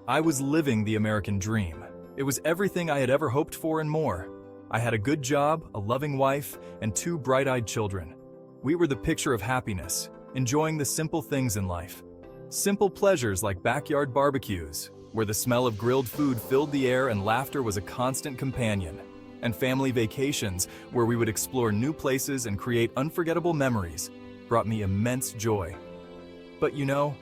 I was living the American dream. It was everything I had ever hoped for and more. I had a good job, a loving wife, and two bright-eyed children. We were the picture of happiness, enjoying the simple things in life. Simple pleasures like backyard barbecues, where the smell of grilled food filled the air and laughter was a constant companion. And family vacations, where we would explore new places and create unforgettable memories, brought me immense joy. But you know,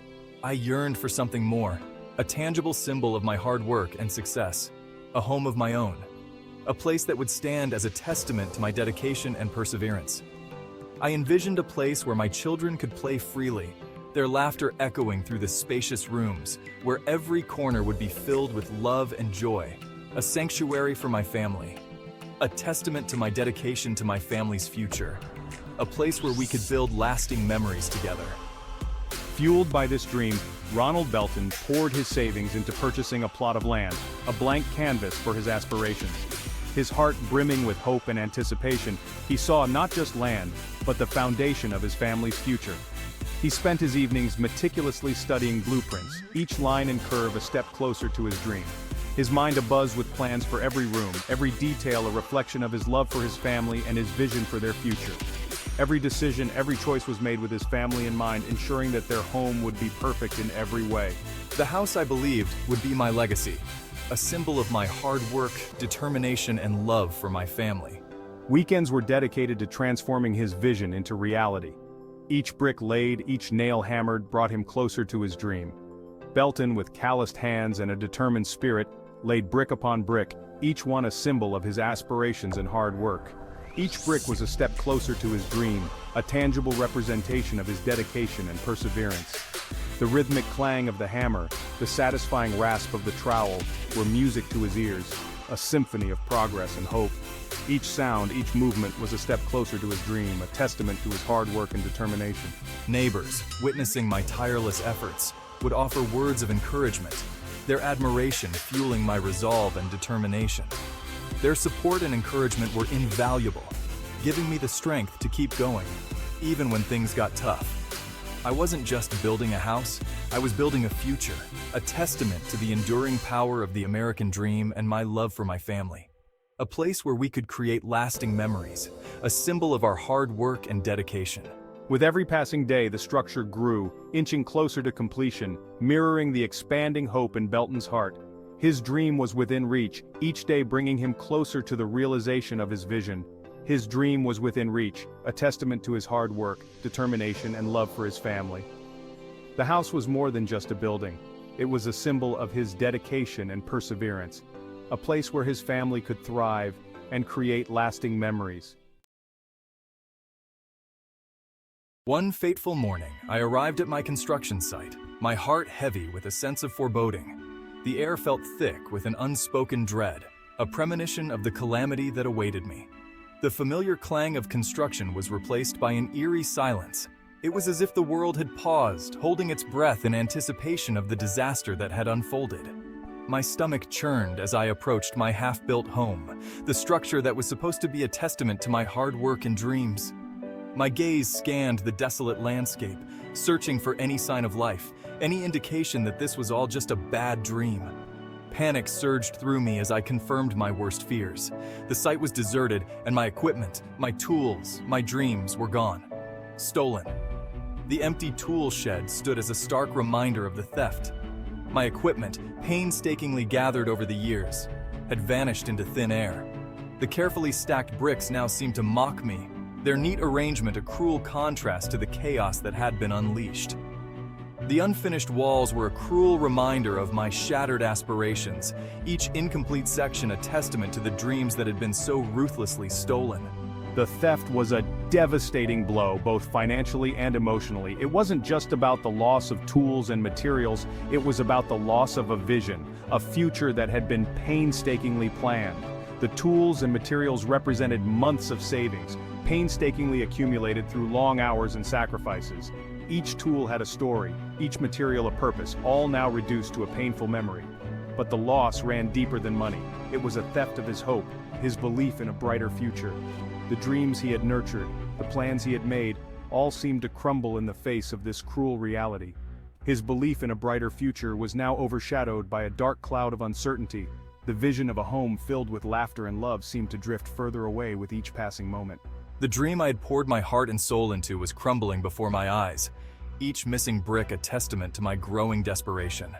I yearned for something more, a tangible symbol of my hard work and success, a home of my own, a place that would stand as a testament to my dedication and perseverance. I envisioned a place where my children could play freely, their laughter echoing through the spacious rooms, where every corner would be filled with love and joy, a sanctuary for my family, a testament to my dedication to my family's future, a place where we could build lasting memories together. Fueled by this dream, Ronald Belton poured his savings into purchasing a plot of land, a blank canvas for his aspirations. His heart brimming with hope and anticipation, he saw not just land, but the foundation of his family's future. He spent his evenings meticulously studying blueprints, each line and curve a step closer to his dream. His mind abuzz with plans for every room, every detail a reflection of his love for his family and his vision for their future. Every decision, every choice was made with his family in mind, ensuring that their home would be perfect in every way. The house I believed would be my legacy, a symbol of my hard work, determination, and love for my family. Weekends were dedicated to transforming his vision into reality. Each brick laid, each nail hammered brought him closer to his dream. Belton, with calloused hands and a determined spirit, laid brick upon brick, each one a symbol of his aspirations and hard work. Each brick was a step closer to his dream, a tangible representation of his dedication and perseverance. The rhythmic clang of the hammer, the satisfying rasp of the trowel, were music to his ears, a symphony of progress and hope. Each sound, each movement was a step closer to his dream, a testament to his hard work and determination. Neighbors, witnessing my tireless efforts, would offer words of encouragement, their admiration fueling my resolve and determination. Their support and encouragement were invaluable, giving me the strength to keep going, even when things got tough. I wasn't just building a house, I was building a future, a testament to the enduring power of the American dream and my love for my family. A place where we could create lasting memories, a symbol of our hard work and dedication. With every passing day, the structure grew, inching closer to completion, mirroring the expanding hope in Belton's heart. His dream was within reach, each day bringing him closer to the realization of his vision. His dream was within reach, a testament to his hard work, determination, and love for his family. The house was more than just a building. It was a symbol of his dedication and perseverance, a place where his family could thrive and create lasting memories. One fateful morning, I arrived at my construction site, my heart heavy with a sense of foreboding. The air felt thick with an unspoken dread, a premonition of the calamity that awaited me. The familiar clang of construction was replaced by an eerie silence. It was as if the world had paused, holding its breath in anticipation of the disaster that had unfolded. My stomach churned as I approached my half-built home, the structure that was supposed to be a testament to my hard work and dreams. My gaze scanned the desolate landscape, searching for any sign of life, any indication that this was all just a bad dream. Panic surged through me as I confirmed my worst fears. The site was deserted, and my equipment, my tools, my dreams were gone. Stolen. The empty tool shed stood as a stark reminder of the theft. My equipment, painstakingly gathered over the years, had vanished into thin air. The carefully stacked bricks now seemed to mock me, their neat arrangement a cruel contrast to the chaos that had been unleashed. The unfinished walls were a cruel reminder of my shattered aspirations, each incomplete section a testament to the dreams that had been so ruthlessly stolen. The theft was a devastating blow, both financially and emotionally. It wasn't just about the loss of tools and materials, it was about the loss of a vision, a future that had been painstakingly planned. The tools and materials represented months of savings, painstakingly accumulated through long hours and sacrifices. Each tool had a story, each material a purpose, all now reduced to a painful memory. But the loss ran deeper than money. It was a theft of his hope, his belief in a brighter future. The dreams he had nurtured, the plans he had made, all seemed to crumble in the face of this cruel reality. His belief in a brighter future was now overshadowed by a dark cloud of uncertainty. The vision of a home filled with laughter and love seemed to drift further away with each passing moment. The dream I had poured my heart and soul into was crumbling before my eyes, each missing brick a testament to my growing desperation.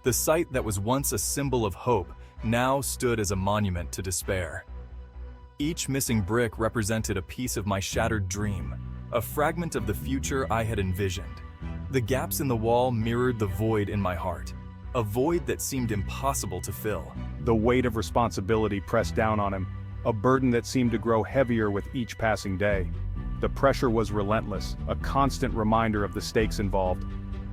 The site that was once a symbol of hope now stood as a monument to despair. Each missing brick represented a piece of my shattered dream, a fragment of the future I had envisioned. The gaps in the wall mirrored the void in my heart, a void that seemed impossible to fill. The weight of responsibility pressed down on him, a burden that seemed to grow heavier with each passing day. The pressure was relentless, a constant reminder of the stakes involved.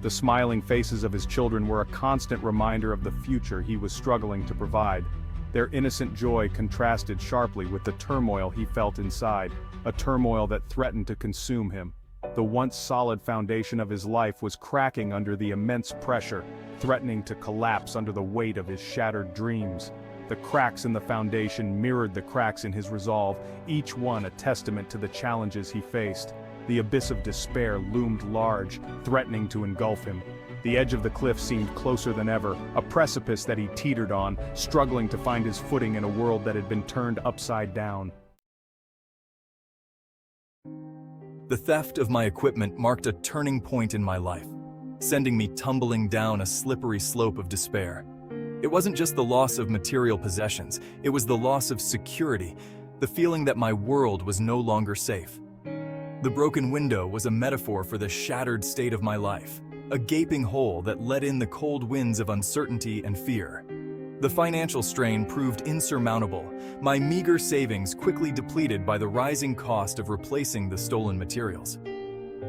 The smiling faces of his children were a constant reminder of the future he was struggling to provide. Their innocent joy contrasted sharply with the turmoil he felt inside, a turmoil that threatened to consume him. The once solid foundation of his life was cracking under the immense pressure, threatening to collapse under the weight of his shattered dreams. The cracks in the foundation mirrored the cracks in his resolve, each one a testament to the challenges he faced. The abyss of despair loomed large, threatening to engulf him. The edge of the cliff seemed closer than ever, a precipice that he teetered on, struggling to find his footing in a world that had been turned upside down. The theft of my equipment marked a turning point in my life, sending me tumbling down a slippery slope of despair. It wasn't just the loss of material possessions, it was the loss of security, the feeling that my world was no longer safe. The broken window was a metaphor for the shattered state of my life, a gaping hole that let in the cold winds of uncertainty and fear. The financial strain proved insurmountable, my meager savings quickly depleted by the rising cost of replacing the stolen materials.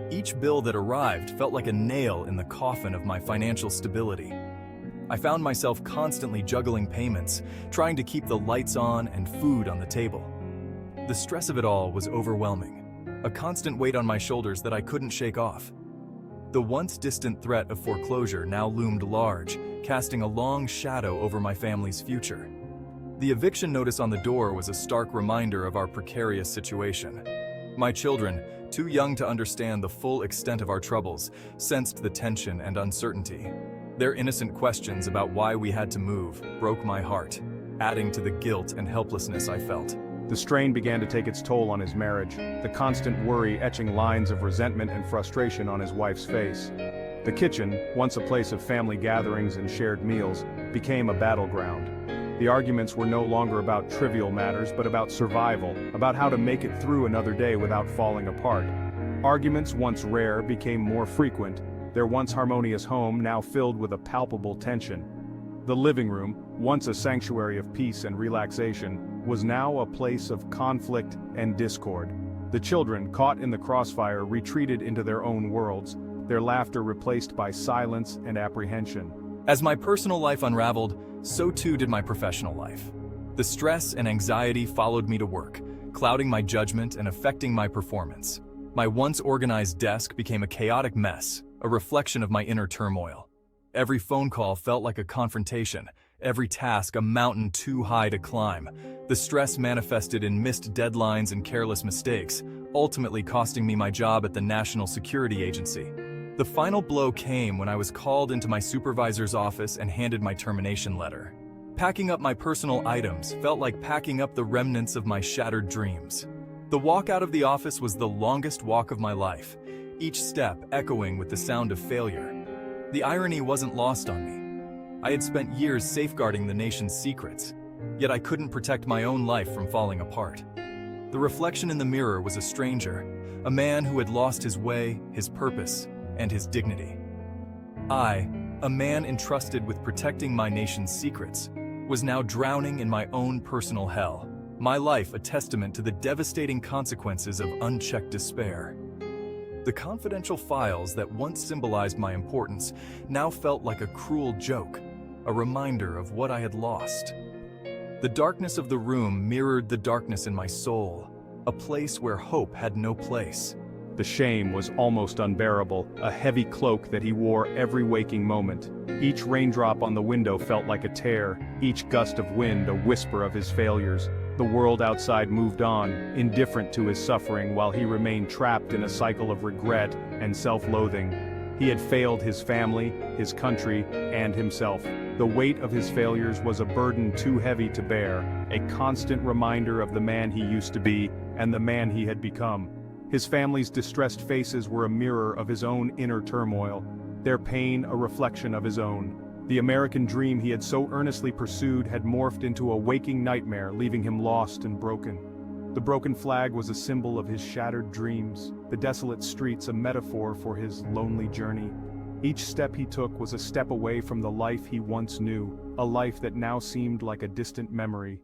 Each bill that arrived felt like a nail in the coffin of my financial stability. I found myself constantly juggling payments, trying to keep the lights on and food on the table. The stress of it all was overwhelming, a constant weight on my shoulders that I couldn't shake off. The once distant threat of foreclosure now loomed large, casting a long shadow over my family's future. The eviction notice on the door was a stark reminder of our precarious situation. My children, too young to understand the full extent of our troubles, sensed the tension and uncertainty. Their innocent questions about why we had to move broke my heart, adding to the guilt and helplessness I felt. The strain began to take its toll on his marriage, the constant worry etching lines of resentment and frustration on his wife's face. The kitchen, once a place of family gatherings and shared meals, became a battleground. The arguments were no longer about trivial matters but about survival, about how to make it through another day without falling apart. Arguments once rare became more frequent, their once harmonious home now filled with a palpable tension. The living room, once a sanctuary of peace and relaxation, was now a place of conflict and discord. The children, caught in the crossfire, retreated into their own worlds, their laughter replaced by silence and apprehension. As my personal life unraveled, so too did my professional life. The stress and anxiety followed me to work, clouding my judgment and affecting my performance. My once organized desk became a chaotic mess, a reflection of my inner turmoil. Every phone call felt like a confrontation, every task a mountain too high to climb. The stress manifested in missed deadlines and careless mistakes, ultimately costing me my job at the National Security Agency. The final blow came when I was called into my supervisor's office and handed my termination letter. Packing up my personal items felt like packing up the remnants of my shattered dreams. The walk out of the office was the longest walk of my life, each step echoing with the sound of failure. The irony wasn't lost on me. I had spent years safeguarding the nation's secrets, yet I couldn't protect my own life from falling apart. The reflection in the mirror was a stranger, a man who had lost his way, his purpose, and his dignity. I, a man entrusted with protecting my nation's secrets, was now drowning in my own personal hell, my life a testament to the devastating consequences of unchecked despair. The confidential files that once symbolized my importance now felt like a cruel joke, a reminder of what I had lost. The darkness of the room mirrored the darkness in my soul, a place where hope had no place. The shame was almost unbearable, a heavy cloak that he wore every waking moment. Each raindrop on the window felt like a tear, each gust of wind a whisper of his failures. The world outside moved on, indifferent to his suffering, while he remained trapped in a cycle of regret and self-loathing. He had failed his family, his country, and himself. The weight of his failures was a burden too heavy to bear, a constant reminder of the man he used to be and the man he had become. His family's distressed faces were a mirror of his own inner turmoil, their pain a reflection of his own. The American dream he had so earnestly pursued had morphed into a waking nightmare, leaving him lost and broken. The broken flag was a symbol of his shattered dreams, the desolate streets a metaphor for his lonely journey. Each step he took was a step away from the life he once knew, a life that now seemed like a distant memory.